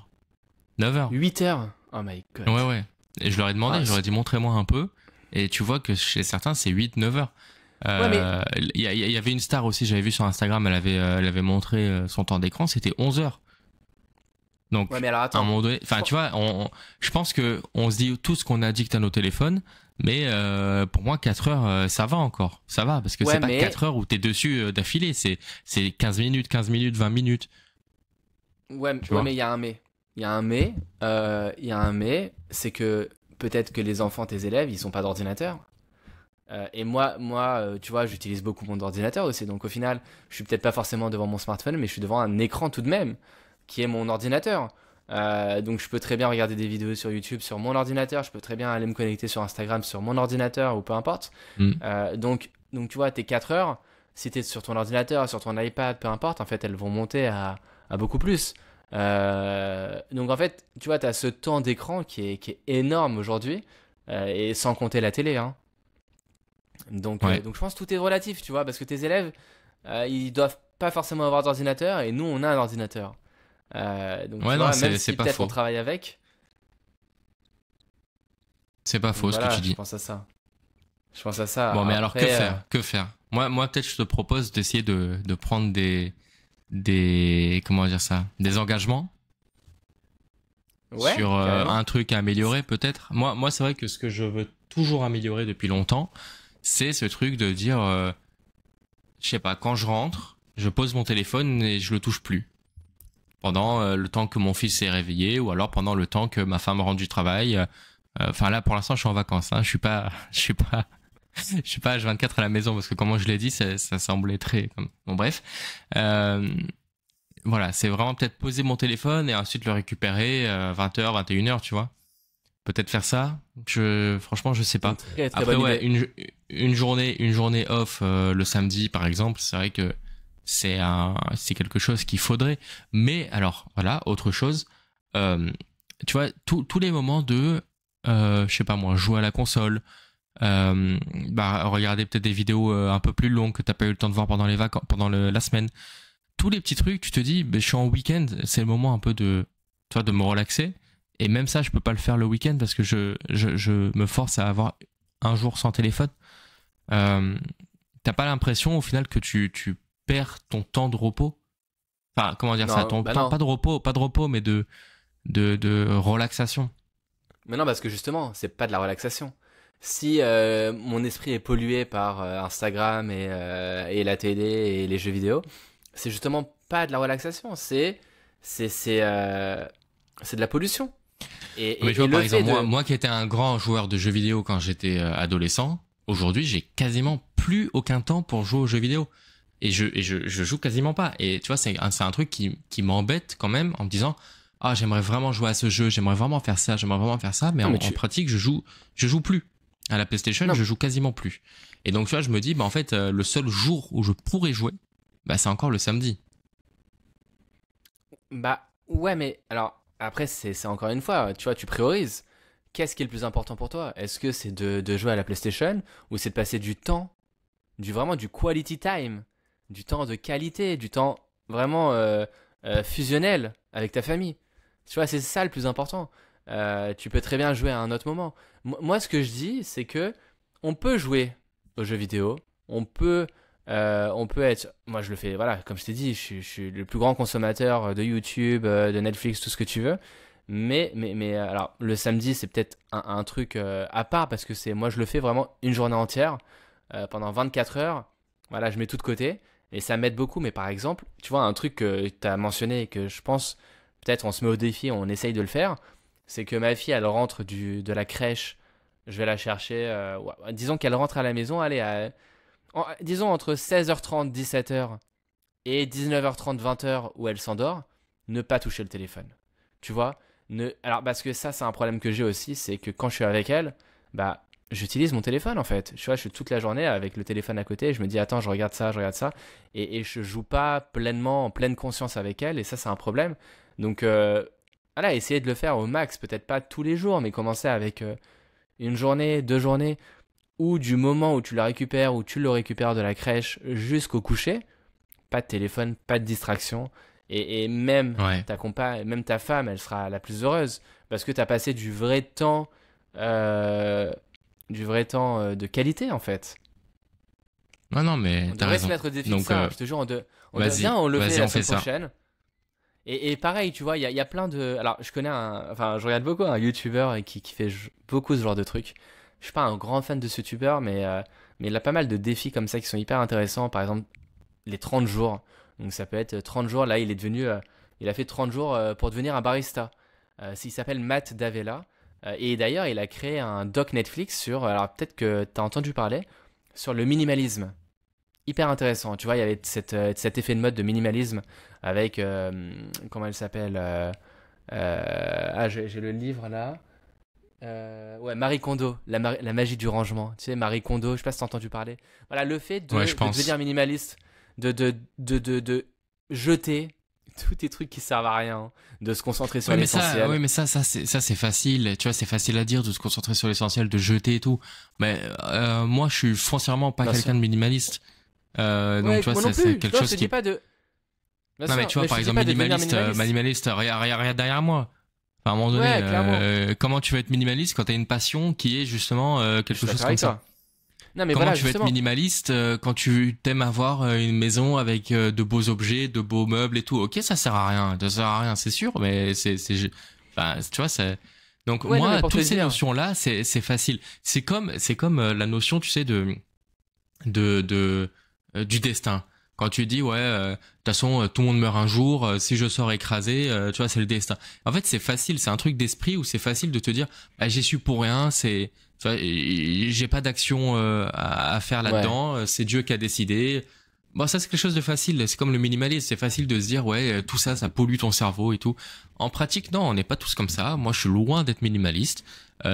9h. 8 heures. Oh my god. Ouais, ouais. Et je leur ai demandé, Ah, je leur ai dit montrez-moi un peu. Et tu vois que chez certains, c'est 8, 9 heures. ouais, mais Il y avait une star aussi, j'avais vu sur Instagram, elle avait montré son temps d'écran, c'était 11 heures. ouais, Donc, mais alors à un attends. moment donné, Je enfin, pense- tu vois, je pense que on se dit tous qu'on est addict à nos téléphones, mais pour moi, 4 heures, ça va encore. Ça va, parce que Ouais, c'est pas mais 4 heures où t'es dessus d'affilée, c'est 15 minutes, 15 minutes, 20 minutes, tu ouais, vois. mais il y a un mais. Il y a un mais. Il y a un mais, c'est que peut-être que les enfants, tes élèves, ils sont pas d'ordinateur. Et tu vois, j'utilise beaucoup mon ordinateur aussi. Donc au final, je suis peut-être pas forcément devant mon smartphone, mais je suis devant un écran tout de même, qui est mon ordinateur. Donc je peux très bien regarder des vidéos sur YouTube sur mon ordinateur. Je peux très bien aller me connecter sur Instagram sur mon ordinateur ou peu importe. Mm. Donc tu vois, tes 4 heures, si tu es sur ton ordinateur, sur ton iPad, peu importe, en fait, elles vont monter à beaucoup plus. Donc en fait, tu vois, tu as ce temps d'écran qui est énorme aujourd'hui, et sans compter la télé, hein. Ouais. Donc je pense que tout est relatif, tu vois, parce que tes élèves, ils doivent pas forcément avoir d'ordinateur et nous, on a un ordinateur. Donc tu Ouais, non, vois, même c'est si pas peut-être on faux. travaille avec, C'est pas donc faux ce que voilà, tu je dis. pense à ça. Je pense à ça. Bon, mais alors, que Après, faire? Que faire? Moi, peut-être, je te propose d'essayer de prendre comment dire ça? Des engagements ouais, sur carrément. un truc à améliorer, peut-être. Moi, c'est vrai que ce que je veux toujours améliorer depuis longtemps, c'est ce truc de dire, je sais pas, quand je rentre, je pose mon téléphone et je le touche plus. Pendant le temps que mon fils est réveillé, ou alors pendant le temps que ma femme rentre du travail. Enfin là, pour l'instant, je suis en vacances. Hein. Je suis pas H24 à la maison parce que, comme je l'ai dit, ça semblait très. Bon, bref. Euh, voilà, c'est vraiment peut-être poser mon téléphone et ensuite le récupérer 20h, 21h, tu vois. Peut-être faire ça. Franchement, je sais C'est une pas. très très Après, bonne ouais, idée. une journée off le samedi, par exemple, c'est vrai que c'est quelque chose qu'il faudrait. Mais alors, voilà, autre chose. Euh, Tu vois, tous les moments de, je sais pas moi, jouer à la console, regarder peut-être des vidéos un peu plus longues que t'as pas eu le temps de voir pendant les vacances, pendant la semaine. Tous les petits trucs, tu te dis, je suis en week-end, c'est le moment un peu tu vois, de me relaxer. Et même ça, je peux pas le faire le week-end parce que je me force à avoir un jour sans téléphone. Euh, T'as pas l'impression au final que tu perds ton temps de repos? Enfin, comment dire ça? Non, Ton bah temps, non. pas de repos, mais de relaxation. Mais non, parce que justement, c'est pas de la relaxation. Si mon esprit est pollué par Instagram et la télé et les jeux vidéo, c'est justement pas de la relaxation, c'est c'est euh, c'est de la pollution. Mais tu Et vois, par le fait exemple, moi, de moi qui étais un grand joueur de jeux vidéo quand j'étais adolescent, aujourd'hui, j'ai quasiment plus aucun temps pour jouer aux jeux vidéo. Et je joue quasiment pas. Et tu vois, c'est un truc qui m'embête quand même en me disant, ah, j'aimerais vraiment jouer à ce jeu, j'aimerais vraiment faire ça, j'aimerais vraiment faire ça. Mais non mais en tu pratique, je joue plus. À la PlayStation, non je joue quasiment plus. Et donc, tu vois, je me dis, bah, en fait, le seul jour où je pourrais jouer, bah, c'est encore le samedi. bah ouais mais alors après c'est encore une fois, tu vois, tu priorises. Qu'est-ce qui est le plus important pour toi? Est-ce que c'est de jouer à la PlayStation ou c'est de passer du temps, vraiment du quality time, du temps de qualité, du temps vraiment fusionnel avec ta famille. Tu vois, c'est ça le plus important. Tu peux très bien jouer à un autre moment. Moi, ce que je dis, c'est que on peut jouer aux jeux vidéo, on peut être. Moi, je le fais. Voilà, comme je t'ai dit, je suis le plus grand consommateur de YouTube, de Netflix, tout ce que tu veux. Mais alors, le samedi, c'est peut-être un truc à part parce que moi, je le fais vraiment une journée entière pendant 24 heures. Voilà, je mets tout de côté et ça m'aide beaucoup. Mais par exemple, tu vois, un truc que tu as mentionné et que je pense, peut-être on se met au défi, on essaye de le faire, c'est que ma fille, elle rentre de la crèche, je vais la chercher, ouais, disons qu'elle rentre à la maison, allez, disons entre 16h30, 17h et 19h30, 20h où elle s'endort, ne pas toucher le téléphone. Tu vois, alors parce que ça, c'est un problème que j'ai aussi, c'est que quand je suis avec elle, bah j'utilise mon téléphone en fait. Tu vois, je suis toute la journée avec le téléphone à côté et je me dis attends, je regarde ça et je joue pas pleinement en pleine conscience avec elle et ça c'est un problème. Donc voilà, essayer de le faire au max, peut-être pas tous les jours, mais commencer avec une journée, 2 journées ou du moment où tu la récupères ou tu le récupères de la crèche jusqu'au coucher, pas de téléphone, pas de distraction et même Ouais. ta compagne, même ta femme, elle sera la plus heureuse parce que tu as passé euh, du vrai temps de qualité en fait. Non, non, mais On t'as devrait se raison. mettre au défi de Donc, ça, hein, je te jure. Viens, on le fait vas-y, la on fait semaine ça. prochaine. Et pareil, tu vois, il y a plein de. Alors, je connais enfin, je regarde beaucoup un YouTuber qui fait beaucoup ce genre de trucs. Je suis pas un grand fan de ce YouTuber, mais il a pas mal de défis comme ça qui sont hyper intéressants. Par exemple, les 30 jours. Donc, ça peut être 30 jours. Là, il a fait 30 jours pour devenir un barista. Il s'appelle Matt Davella. Et d'ailleurs, il a créé un doc Netflix sur, alors peut-être que tu as entendu parler, sur le minimalisme. Hyper intéressant. Tu vois, il y avait cet effet de mode de minimalisme avec, comment elle s'appelle j'ai le livre là. Ouais, Marie Kondo, la magie du rangement. Tu sais, Marie Kondo, je sais pas si t'as entendu parler. Voilà, le fait Ouais, je de pense. devenir minimaliste, de jeter tous tes trucs qui servent à rien, de se concentrer sur l'essentiel. Mais c'est facile. Tu vois, c'est facile à dire de se concentrer sur l'essentiel, de jeter et tout. Mais moi, je suis foncièrement pas Bien quelqu'un sûr. de minimaliste. Donc Ouais, tu vois, moi non c'est plus. Tu quelque vois, je chose te dis qui. pas de. Bien Non, mais sûr, tu vois, mais je par te dis exemple, pas de devenir minimaliste, regarde derrière moi. Enfin, à un moment donné, Ouais, clairement. comment tu vas être minimaliste quand t'as une passion qui est justement Je quelque suis chose d'accord comme avec ça? toi. Non, mais Comment voilà, tu vas être justement. minimaliste quand tu t'aimes avoir une maison avec de beaux objets, de beaux meubles et tout? Ok, ça sert à rien, ça sert à rien, c'est sûr, mais enfin, tu vois, c'est. Donc Ouais, non, mais moi, pour te toutes ces dire. notions-là, c'est facile. C'est comme la notion, tu sais, du destin. Quand tu dis ouais, de toute façon tout le monde meurt un jour, si je sors écrasé, tu vois c'est le destin. En fait c'est facile, c'est un truc d'esprit où c'est facile de te dire bah, j'y suis pour rien, c'est tu vois, j'ai pas d'action à faire Ouais, là-dedans, c'est Dieu qui a décidé. Bon ça c'est quelque chose de facile, c'est comme le minimalisme, c'est facile de se dire ouais tout ça ça pollue ton cerveau et tout. En pratique non, on n'est pas tous comme ça. Moi je suis loin d'être minimaliste.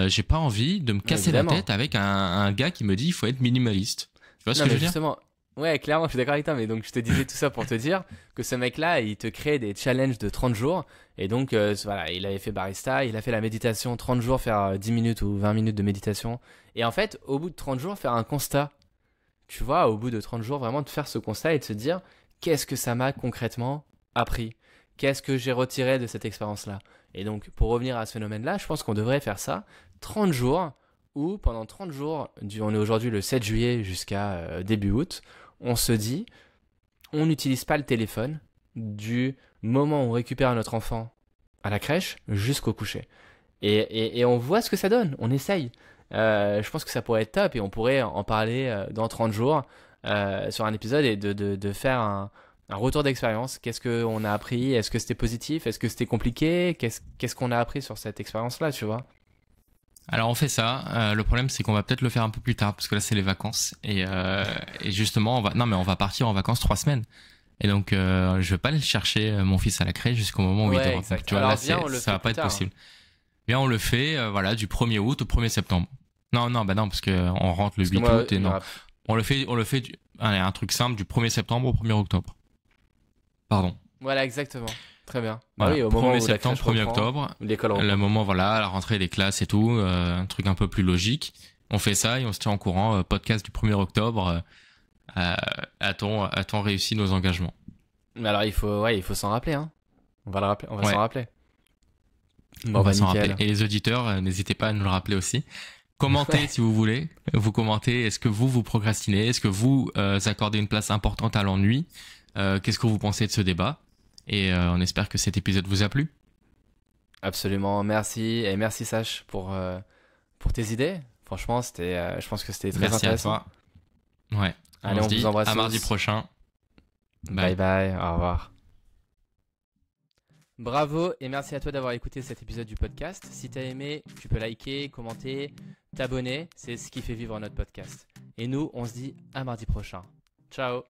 J'ai pas envie de me casser la évidemment. tête avec un gars qui me dit il faut être minimaliste. Tu vois ce Non, que je mais veux dire? justement, ouais, clairement, je suis d'accord avec toi. Mais donc, je te disais tout ça pour te dire que ce mec-là, il te crée des challenges de 30 jours. Et donc, voilà, il avait fait barista, il a fait la méditation 30 jours, faire 10 minutes ou 20 minutes de méditation. Et en fait, au bout de 30 jours, faire un constat. Tu vois, au bout de 30 jours, vraiment de faire ce constat et de se dire qu'est-ce que ça m'a concrètement appris? Qu'est-ce que j'ai retiré de cette expérience-là? Et donc, pour revenir à ce phénomène-là, je pense qu'on devrait faire ça 30 jours où pendant 30 jours, on est aujourd'hui le 7 juillet jusqu'à début août, on se dit on n'utilise pas le téléphone du moment où on récupère notre enfant à la crèche jusqu'au coucher. Et on voit ce que ça donne, on essaye. Je pense que ça pourrait être top et on pourrait en parler dans 30 jours sur un épisode et de faire un retour d'expérience. Qu'est-ce qu'on a appris? Est-ce que c'était positif? Est-ce que c'était compliqué? Qu'est-ce qu'on a appris sur cette expérience-là, tu vois? Alors on fait ça. Le problème c'est qu'on va peut-être le faire un peu plus tard parce que là c'est les vacances et justement on va partir en vacances 3 semaines et donc je vais pas aller chercher mon fils à la crèche jusqu'au moment où il Ouais, dort. Donc, exact. tu vois Alors là viens, on le ça fait va pas plus être tard, hein. possible. Bien on le fait voilà du 1er août au 1er septembre. Non bah non parce que on rentre le Parce que 8 moi, août et il y non. aura... On le fait allez, un truc simple du 1er septembre au 1er octobre. Pardon. Voilà, exactement. Très bien. Bah Voilà, oui, au moment 1er où la septembre, crèche 1er reprend, octobre, où l'école le reprend. moment, voilà, la rentrée des classes et tout, un truc un peu plus logique. On fait ça et on se tient en courant, podcast du 1er octobre, a-t-on réussi nos engagements? Mais alors, il faut s'en rappeler, hein. On va le rappeler, on va s'en Ouais, rappeler. on Bon, va bah s'en rappeler. nickel. Et les auditeurs, n'hésitez pas à nous le rappeler aussi. Commentez si vous voulez. Vous commentez, est-ce que vous procrastinez? Est-ce que vous accordez une place importante à l'ennui? Qu'est-ce que vous pensez de ce débat? Et on espère que cet épisode vous a plu. Absolument, merci. Et merci, Sach, pour tes idées. Franchement, je pense que c'était très Merci à intéressant. toi. Ouais, Allez, on se on vous dit embrasse à mardi tous. prochain. Bye Bye. bye, au revoir. Bravo et merci à toi d'avoir écouté cet épisode du podcast. Si t'as aimé, tu peux liker, commenter, t'abonner. C'est ce qui fait vivre notre podcast. Et nous, on se dit à mardi prochain. Ciao.